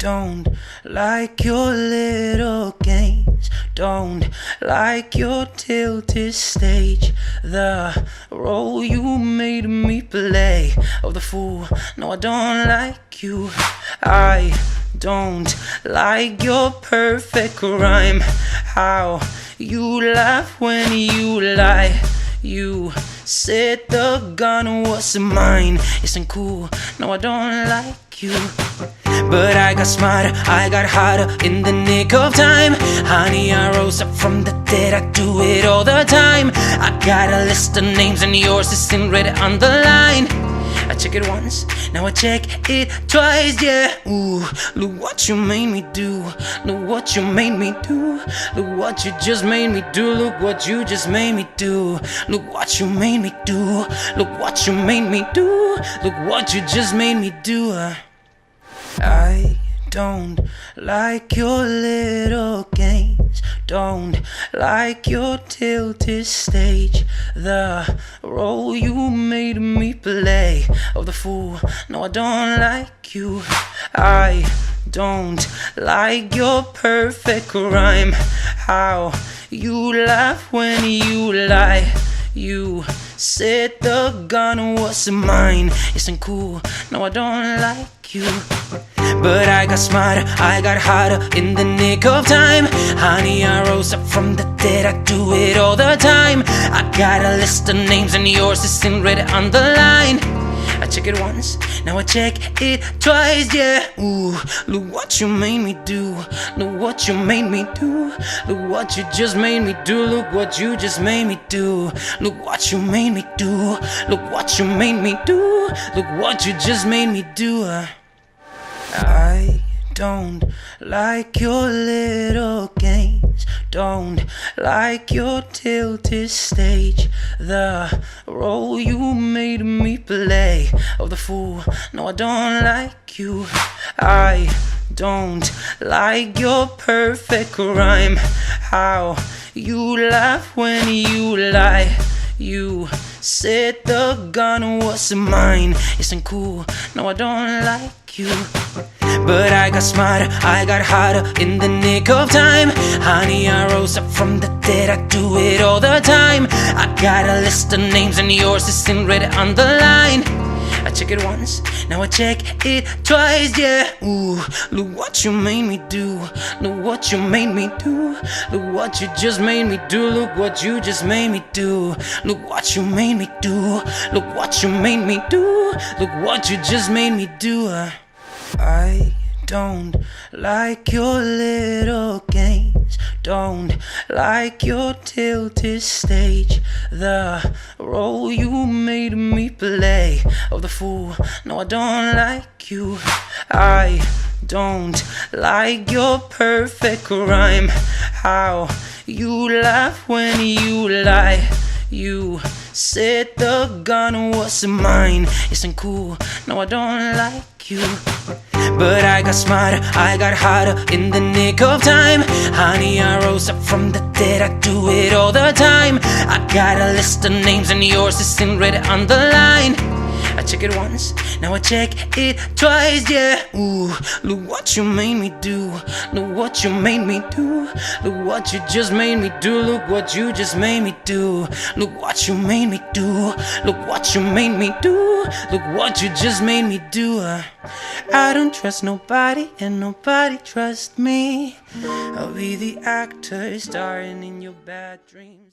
don't like your little games, don't like your tilted stage, the role you made me play of the fool. No, I don't like you. I don't like your perfect rhyme, how you laugh when you lie. You said the gun was mine, isn't cool. No, I don't like you. But I got smarter, I got harder in the nick of time. Honey, I rose up from the dead, I do it all the time. I got a list of names and yours is in red on the line. I check it once, now I check it twice, yeah. Ooh, look what you made me do. Look what you made me do. Look what you just made me do. Look what you just made me do. Look what you made me do. Look what you made me do. Look what you just made me do. I don't like your little games, don't like your tilted stage, the role you made me play of the fool. No, I don't like you. I don't like your perfect rhyme, how you laugh when you lie. You said the gun was mine, isn't cool. No, I don't like you. But I got smarter, I got harder in the nick of time. Honey, I rose up from the dead, I do it all the time. I got a list of names and yours is in red on the line. I check it once, now I check it twice, yeah. Ooh, look what you made me do. Look what you made me do. Look what you just made me do. Look what you just made me do. Look what you made me do. Look what you made me do. Look what you just made me do. I don't like your little games, don't like your tilted stage, the role you made me play of the fool. No, I don't like you. I don't like your perfect rhyme, how you laugh when you lie. You said the gun was mine, isn't cool. No, I don't like you. But I got smarter, I got harder in the nick of time. Honey, I rose up from the dead, I do it all the time. I got a list of names and yours is in red on the line. I check it once, now I check it twice, yeah. Ooh, look what you made me do. Look what you made me do. Look what you just made me do. Look what you just made me do. Look what you made me do. Look what you made me do. Look what you just made me do. I don't like your little games, don't like your tilted stage, the role you made me play of the fool. No, I don't like you. I don't like your perfect rhyme, how you laugh when you lie. You said the gun was mine, isn't cool. No, I don't like you. But I got smarter, I got harder in the nick of time. Honey, I rose up from the dead, I do it all the time. I got a list of names and yours is in red on the line. I check it once, now I check it twice, yeah. Ooh, look what you made me do. Look what you made me do. Look what you just made me do. Look what you just made me do. Look what you made me do. Look what you made me do. Look what you just made me do. I don't trust nobody and nobody trusts me. I'll be the actor starring in your bad dreams.